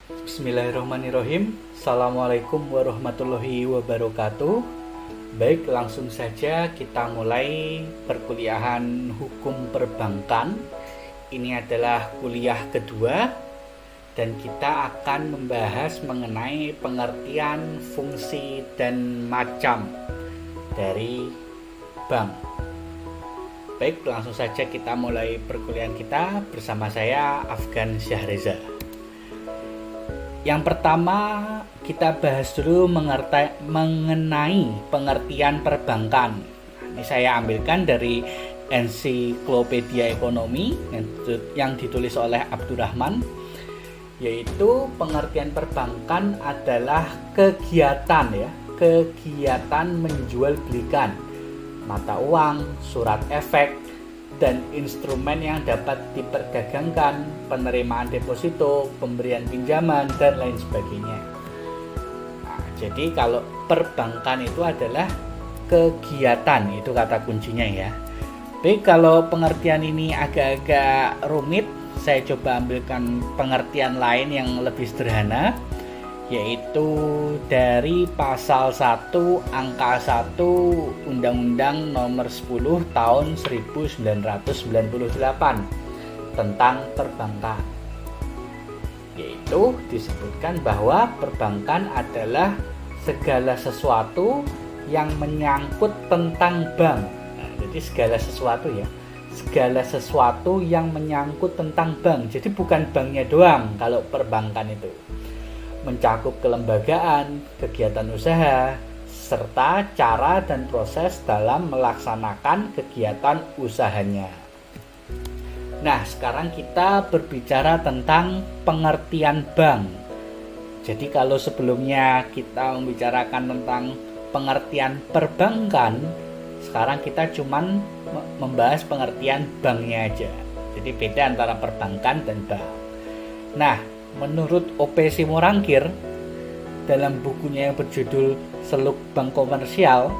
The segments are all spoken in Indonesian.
Bismillahirrahmanirrahim. Assalamualaikum warahmatullahi wabarakatuh. Baik, langsung saja kita mulai perkuliahan hukum perbankan. Ini adalah kuliah kedua dan kita akan membahas mengenai pengertian, fungsi, dan macam dari bank. Baik, langsung saja kita mulai perkuliahan kita bersama saya, Afgan Syahreza. Yang pertama, kita bahas dulu mengenai pengertian perbankan. Ini saya ambilkan dari Ensiklopedia Ekonomi yang ditulis oleh Abdurrahman, yaitu pengertian perbankan adalah kegiatan menjual belikan mata uang, surat efek, dan instrumen yang dapat diperdagangkan, penerimaan deposito, pemberian pinjaman, dan lain sebagainya. Nah, jadi kalau perbankan itu adalah kegiatan, itu kata kuncinya ya. Baik, kalau pengertian ini agak-agak rumit, saya coba ambilkan pengertian lain yang lebih sederhana, yaitu dari pasal 1 angka 1 Undang-Undang Nomor 10 Tahun 1998 tentang perbankan. Yaitu disebutkan bahwa perbankan adalah segala sesuatu yang menyangkut tentang bank. Nah, jadi segala sesuatu yang menyangkut tentang bank. Jadi bukan banknya doang kalau perbankan itu. Mencakup kelembagaan, kegiatan usaha, serta cara dan proses dalam melaksanakan kegiatan usahanya. Nah, sekarang kita berbicara tentang pengertian bank. Jadi kalau sebelumnya kita membicarakan tentang pengertian perbankan, sekarang kita cuman membahas pengertian banknya aja. Jadi beda antara perbankan dan bank. Nah, menurut O.P. Simorangkir dalam bukunya yang berjudul Seluk Bank Komersial,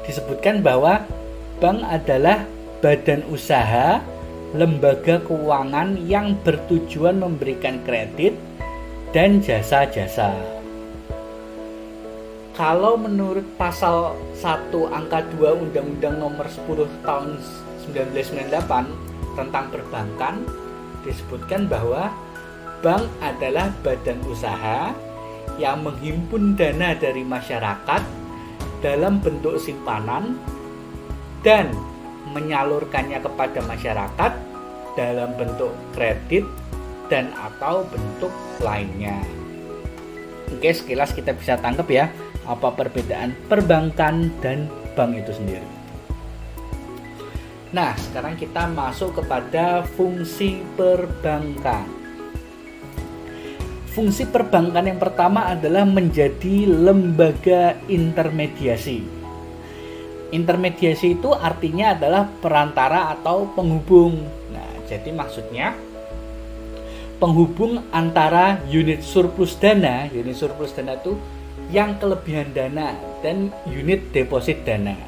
disebutkan bahwa bank adalah badan usaha, lembaga keuangan yang bertujuan memberikan kredit dan jasa-jasa. Kalau menurut pasal 1 angka 2 Undang-Undang Nomor 10 Tahun 1998 tentang perbankan, disebutkan bahwa bank adalah badan usaha yang menghimpun dana dari masyarakat dalam bentuk simpanan dan menyalurkannya kepada masyarakat dalam bentuk kredit dan atau bentuk lainnya. Oke, sekilas kita bisa tangkap ya apa perbedaan perbankan dan bank itu sendiri. Nah, sekarang kita masuk kepada fungsi perbankan. Fungsi perbankan yang pertama adalah menjadi lembaga intermediasi. Intermediasi itu artinya adalah perantara atau penghubung. Nah, jadi maksudnya penghubung antara unit surplus dana itu yang kelebihan dana dan unit deposit dana.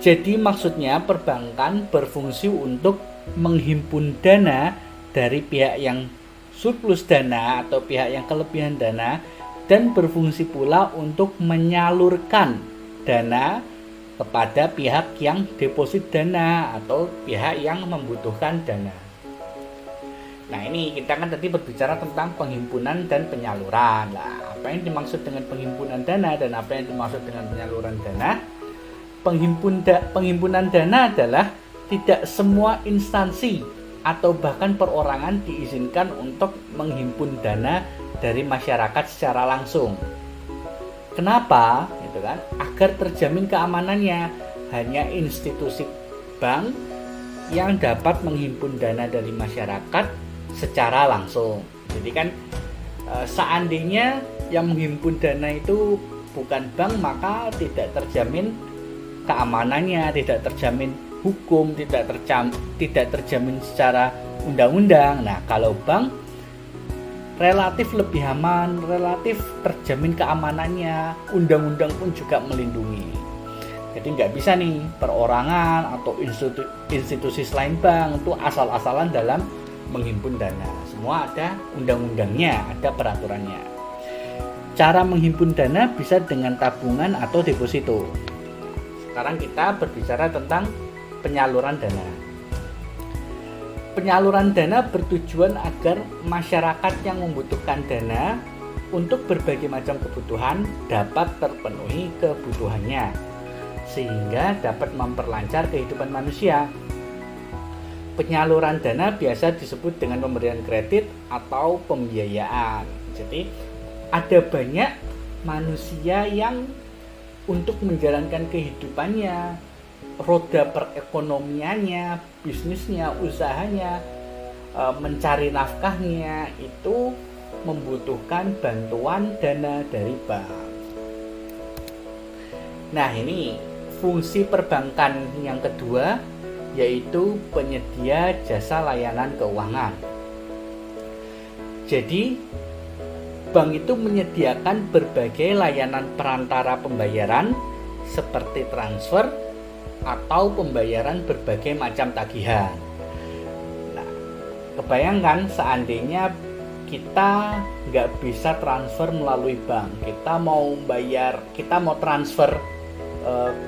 Jadi maksudnya perbankan berfungsi untuk menghimpun dana dari pihak yang surplus dana atau pihak yang kelebihan dana dan berfungsi pula untuk menyalurkan dana kepada pihak yang deposit dana atau pihak yang membutuhkan dana. Nah, ini kita kan tadi berbicara tentang penghimpunan dan penyaluran. Nah, apa yang dimaksud dengan penghimpunan dana dan apa yang dimaksud dengan penyaluran dana? Penghimpunan dana adalah tidak semua instansi atau bahkan perorangan diizinkan untuk menghimpun dana dari masyarakat secara langsung. Kenapa? Gitu kan? Agar terjamin keamanannya. Hanya institusi bank yang dapat menghimpun dana dari masyarakat secara langsung. Jadi kan seandainya yang menghimpun dana itu bukan bank, maka tidak terjamin keamanannya, tidak terjamin hukum, tidak terjamin secara undang-undang. Nah, kalau bank relatif lebih aman, relatif terjamin keamanannya, undang-undang pun juga melindungi. Jadi nggak bisa nih perorangan atau institusi selain bank itu asal-asalan dalam menghimpun dana. Semua ada undang-undangnya, ada peraturannya. Cara menghimpun dana bisa dengan tabungan atau deposito. Sekarang kita berbicara tentang penyaluran dana. Penyaluran dana bertujuan agar masyarakat yang membutuhkan dana untuk berbagai macam kebutuhan dapat terpenuhi kebutuhannya, sehingga dapat memperlancar kehidupan manusia. Penyaluran dana biasa disebut dengan pemberian kredit atau pembiayaan. Jadi ada banyak manusia yang untuk menjalankan kehidupannya, roda perekonomiannya, bisnisnya, usahanya, mencari nafkahnya itu membutuhkan bantuan dana dari bank. Nah, ini fungsi perbankan yang kedua, yaitu penyedia jasa layanan keuangan. Jadi, bank itu menyediakan berbagai layanan perantara pembayaran seperti transfer atau pembayaran berbagai macam tagihan. Nah, kebayangkan seandainya kita nggak bisa transfer melalui bank, kita mau transfer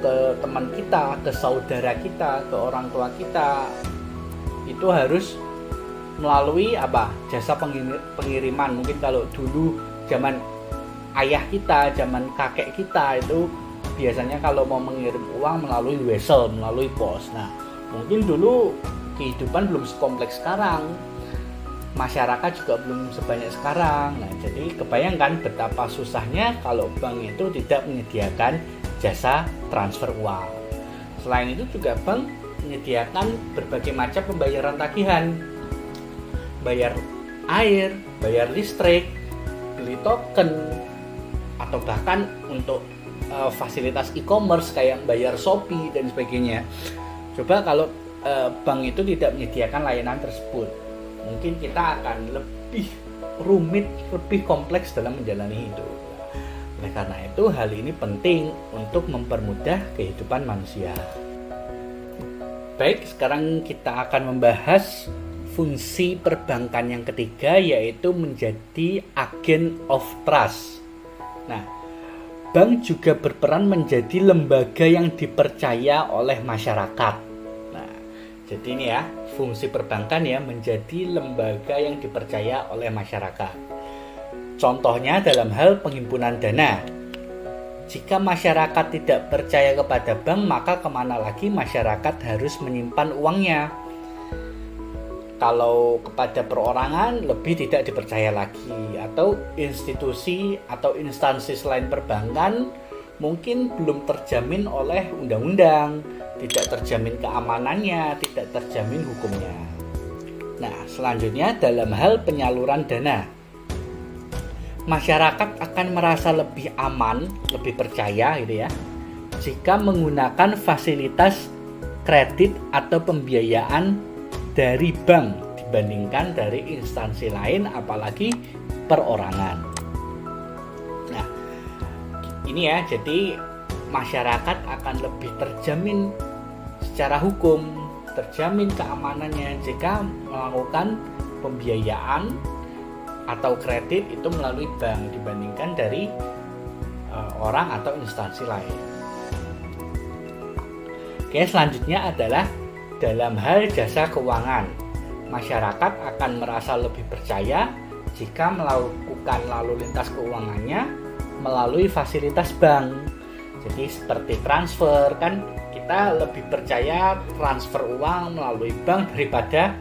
ke teman kita, ke saudara kita, ke orang tua kita, itu harus melalui jasa pengiriman. Mungkin kalau dulu zaman ayah kita, zaman kakek kita itu biasanya kalau mau mengirim uang melalui wesel, melalui pos. Nah, mungkin dulu kehidupan belum sekompleks sekarang, masyarakat juga belum sebanyak sekarang. Nah, jadi kebayangkan betapa susahnya kalau bank itu tidak menyediakan jasa transfer uang. Selain itu juga bank menyediakan berbagai macam pembayaran tagihan, bayar air, bayar listrik, beli token, atau bahkan untuk fasilitas e-commerce kayak bayar Shopee dan sebagainya. Coba kalau bank itu tidak menyediakan layanan tersebut, mungkin kita akan lebih rumit, lebih kompleks dalam menjalani hidup. Oleh karena itu, hal ini penting untuk mempermudah kehidupan manusia. Baik, sekarang kita akan membahas fungsi perbankan yang ketiga, yaitu menjadi agen of trust. Nah, bank juga berperan menjadi lembaga yang dipercaya oleh masyarakat. Nah, jadi ini ya, fungsi perbankan ya, menjadi lembaga yang dipercaya oleh masyarakat. Contohnya dalam hal penghimpunan dana. Jika masyarakat tidak percaya kepada bank, maka kemana lagi masyarakat harus menyimpan uangnya? Kalau kepada perorangan lebih tidak dipercaya lagi, atau institusi atau instansi selain perbankan mungkin belum terjamin oleh undang-undang, tidak terjamin keamanannya, tidak terjamin hukumnya. Nah, selanjutnya dalam hal penyaluran dana, masyarakat akan merasa lebih aman, lebih percaya gitu ya, jika menggunakan fasilitas kredit atau pembiayaan dari bank dibandingkan dari instansi lain, apalagi perorangan. Nah, ini ya, jadi masyarakat akan lebih terjamin secara hukum, terjamin keamanannya jika melakukan pembiayaan atau kredit itu melalui bank dibandingkan dari orang atau instansi lain. Oke, selanjutnya adalah dalam hal jasa keuangan. Masyarakat akan merasa lebih percaya jika melakukan lalu lintas keuangannya melalui fasilitas bank. Jadi seperti transfer, kan kita lebih percaya transfer uang melalui bank daripada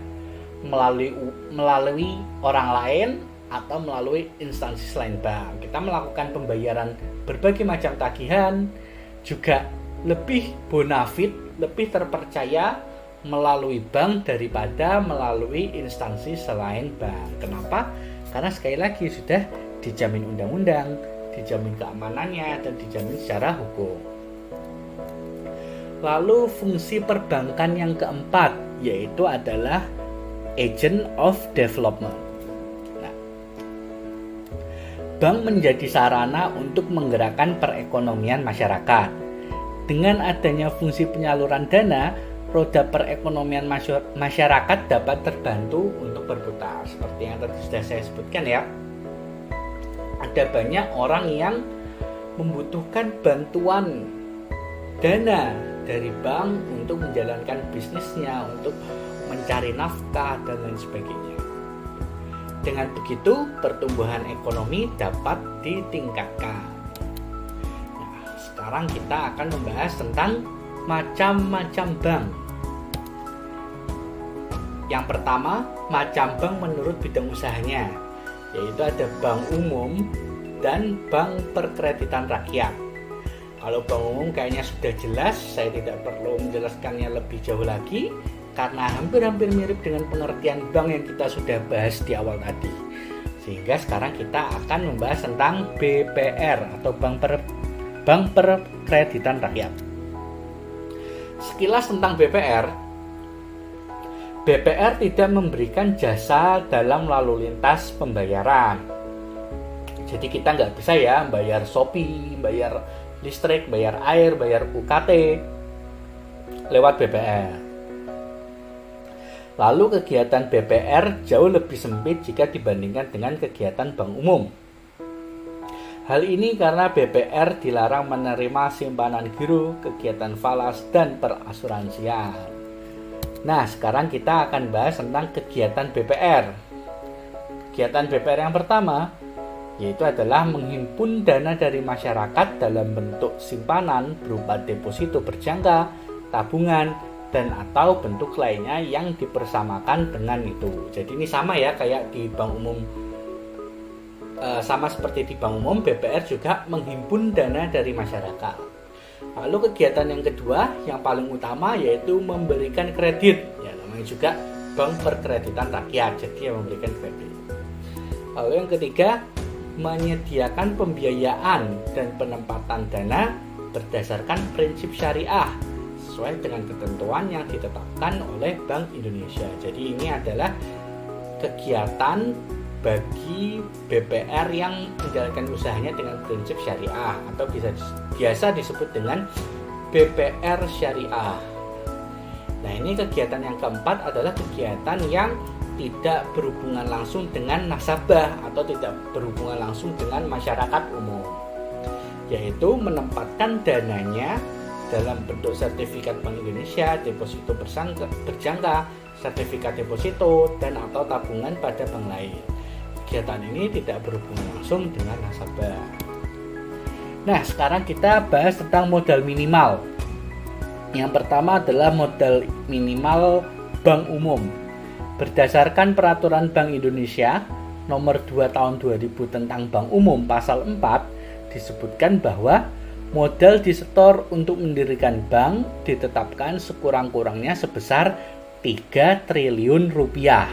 melalui orang lain atau melalui instansi selain bank. Kita melakukan pembayaran berbagai macam tagihan juga lebih bonafit, lebih terpercaya melalui bank daripada melalui instansi selain bank. Kenapa? Karena sekali lagi sudah dijamin undang-undang, dijamin keamanannya, dan dijamin secara hukum. Lalu fungsi perbankan yang keempat, yaitu adalah agent of development. Nah, bank menjadi sarana untuk menggerakkan perekonomian masyarakat. Dengan adanya fungsi penyaluran dana, roda perekonomian masyarakat dapat terbantu untuk berputar. Seperti yang tadi sudah saya sebutkan ya, ada banyak orang yang membutuhkan bantuan dana dari bank untuk menjalankan bisnisnya, untuk mencari nafkah dan lain sebagainya. Dengan begitu, pertumbuhan ekonomi dapat ditingkatkan. Nah, sekarang kita akan membahas tentang macam-macam bank. Yang pertama, macam bank menurut bidang usahanya, yaitu ada bank umum dan bank perkreditan rakyat. Kalau bank umum kayaknya sudah jelas, saya tidak perlu menjelaskannya lebih jauh lagi karena hampir-hampir mirip dengan pengertian bank yang kita sudah bahas di awal tadi. Sehingga sekarang kita akan membahas tentang BPR atau bank perkreditan rakyat. Sekilas tentang BPR tidak memberikan jasa dalam lalu lintas pembayaran. Jadi kita nggak bisa ya bayar Shopee, bayar listrik, bayar air, bayar UKT lewat BPR. Lalu kegiatan BPR jauh lebih sempit jika dibandingkan dengan kegiatan bank umum. Hal ini karena BPR dilarang menerima simpanan giro, kegiatan falas, dan perasuransian. Nah, sekarang kita akan bahas tentang kegiatan BPR. Kegiatan BPR yang pertama yaitu adalah menghimpun dana dari masyarakat dalam bentuk simpanan berupa deposito berjangka, tabungan, dan atau bentuk lainnya yang dipersamakan dengan itu. Jadi ini sama ya kayak di bank umum, sama seperti di bank umum, BPR juga menghimpun dana dari masyarakat. Lalu kegiatan yang kedua yang paling utama yaitu memberikan kredit, ya namanya juga bank perkreditan rakyat, jadi yang memberikan kredit. Lalu yang ketiga, menyediakan pembiayaan dan penempatan dana berdasarkan prinsip syariah sesuai dengan ketentuan yang ditetapkan oleh Bank Indonesia. Jadi ini adalah kegiatan bagi BPR yang menjalankan usahanya dengan prinsip syariah atau biasa disebut dengan BPR syariah. Nah, ini kegiatan yang keempat adalah kegiatan yang tidak berhubungan langsung dengan nasabah atau tidak berhubungan langsung dengan masyarakat umum, yaitu menempatkan dananya dalam bentuk sertifikat Bank Indonesia, deposito berjangka, sertifikat deposito, dan atau tabungan pada bank lain. Kegiatan ini tidak berhubungan langsung dengan nasabah. Nah, sekarang kita bahas tentang modal minimal. Yang pertama adalah modal minimal bank umum. Berdasarkan Peraturan Bank Indonesia Nomor 2 Tahun 2000 tentang Bank Umum Pasal 4 disebutkan bahwa modal disetor untuk mendirikan bank ditetapkan sekurang-kurangnya sebesar 3 triliun rupiah.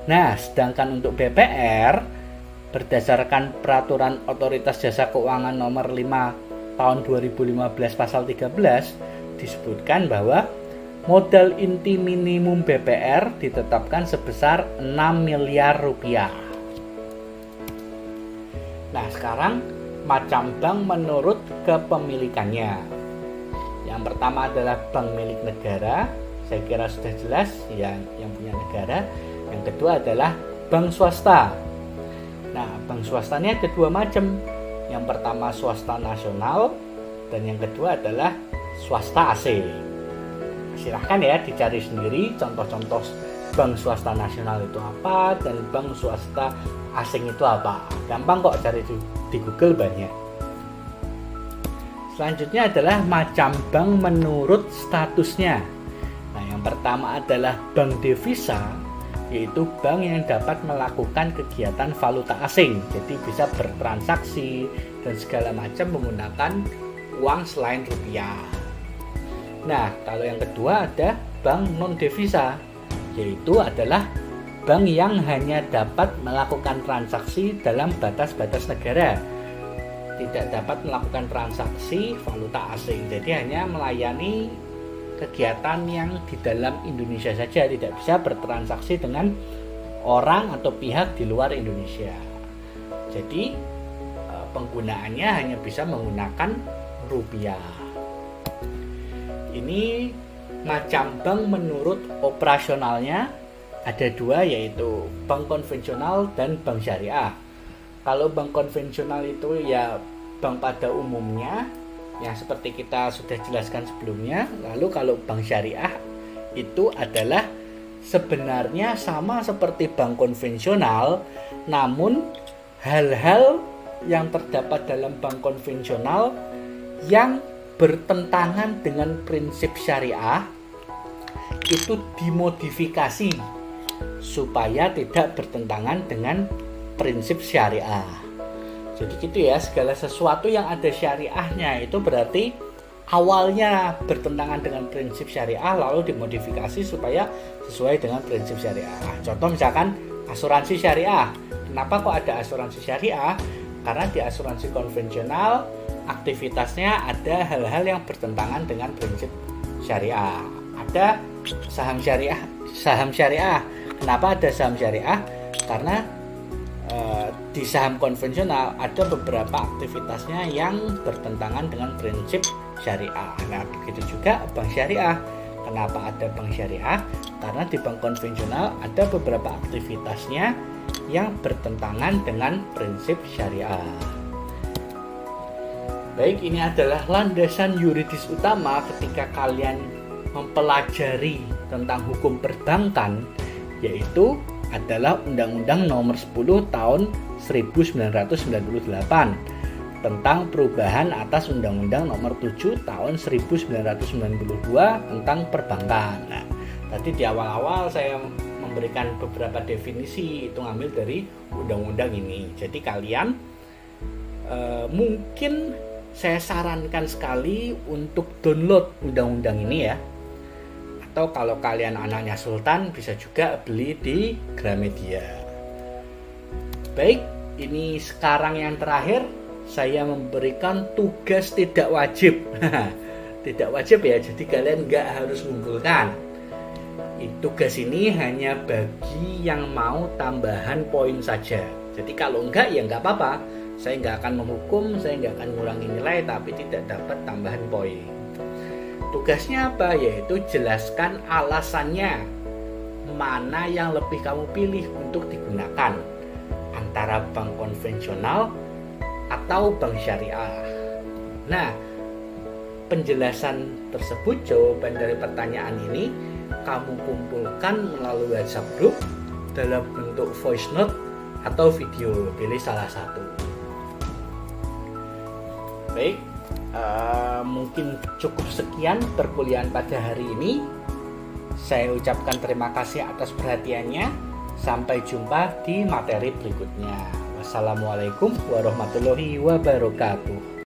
Nah, sedangkan untuk BPR berdasarkan Peraturan Otoritas Jasa Keuangan Nomor 5 Tahun 2015 Pasal 13 disebutkan bahwa modal inti minimum BPR ditetapkan sebesar 6 miliar rupiah. Nah, sekarang macam bank menurut kepemilikannya. Yang pertama adalah bank milik negara. Saya kira sudah jelas yang punya negara. Yang kedua adalah bank swasta. Nah, bank swasta ini ada dua macam. Yang pertama swasta nasional dan yang kedua adalah swasta asing. Silahkan ya dicari sendiri contoh-contoh bank swasta nasional itu apa dan bank swasta asing itu apa. Gampang kok cari di Google banyak. Selanjutnya adalah macam bank menurut statusnya. Nah, yang pertama adalah bank devisa, yaitu bank yang dapat melakukan kegiatan valuta asing. Jadi bisa bertransaksi dan segala macam menggunakan uang selain rupiah. Nah, kalau yang kedua ada bank non-devisa, yaitu adalah bank yang hanya dapat melakukan transaksi dalam batas-batas negara, tidak dapat melakukan transaksi valuta asing, jadi hanya melayani kegiatan yang di dalam Indonesia saja, tidak bisa bertransaksi dengan orang atau pihak di luar Indonesia. Jadi penggunaannya hanya bisa menggunakan rupiah. Ini macam bank menurut operasionalnya ada dua, yaitu bank konvensional dan bank syariah. Kalau bank konvensional itu ya bank pada umumnya yang seperti kita sudah jelaskan sebelumnya. Lalu kalau bank syariah itu adalah sebenarnya sama seperti bank konvensional, namun hal-hal yang terdapat dalam bank konvensional yang bertentangan dengan prinsip syariah itu dimodifikasi supaya tidak bertentangan dengan prinsip syariah. Jadi gitu ya, segala sesuatu yang ada syariahnya itu berarti awalnya bertentangan dengan prinsip syariah lalu dimodifikasi supaya sesuai dengan prinsip syariah. Contoh misalkan asuransi syariah. Kenapa kok ada asuransi syariah? Karena di asuransi konvensional aktivitasnya ada hal-hal yang bertentangan dengan prinsip syariah. Ada saham syariah. Kenapa ada saham syariah? Karena di saham konvensional ada beberapa aktivitasnya yang bertentangan dengan prinsip syariah. Nah, begitu juga bank syariah. Kenapa ada bank syariah? Karena di bank konvensional ada beberapa aktivitasnya yang bertentangan dengan prinsip syariah. Baik, ini adalah landasan yuridis utama ketika kalian mempelajari tentang hukum perbankan, yaitu adalah Undang-Undang Nomor 10 Tahun 1998 tentang perubahan atas Undang-Undang Nomor 7 Tahun 1992 tentang perbankan. Nah, tadi di awal-awal saya memberikan beberapa definisi itu ngambil dari undang-undang ini. Jadi kalian mungkin saya sarankan sekali untuk download undang-undang ini ya. Atau kalau kalian anaknya Sultan bisa juga beli di Gramedia. Baik, ini sekarang yang terakhir saya memberikan tugas tidak wajib. Tidak wajib ya, jadi kalian nggak harus mengumpulkan. Tugas ini hanya bagi yang mau tambahan poin saja. Jadi kalau enggak ya nggak apa-apa. Saya nggak akan menghukum, saya nggak akan mengurangi nilai, tapi tidak dapat tambahan poin. Tugasnya apa? Yaitu jelaskan alasannya mana yang lebih kamu pilih untuk digunakan, antara bank konvensional atau bank syariah. Nah, penjelasan tersebut, jawaban dari pertanyaan ini kamu kumpulkan melalui WhatsApp group dalam bentuk voice note atau video, pilih salah satu. Baik, mungkin cukup sekian perkuliahan pada hari ini. Saya ucapkan terima kasih atas perhatiannya. Sampai jumpa di materi berikutnya. Wassalamualaikum warahmatullahi wabarakatuh.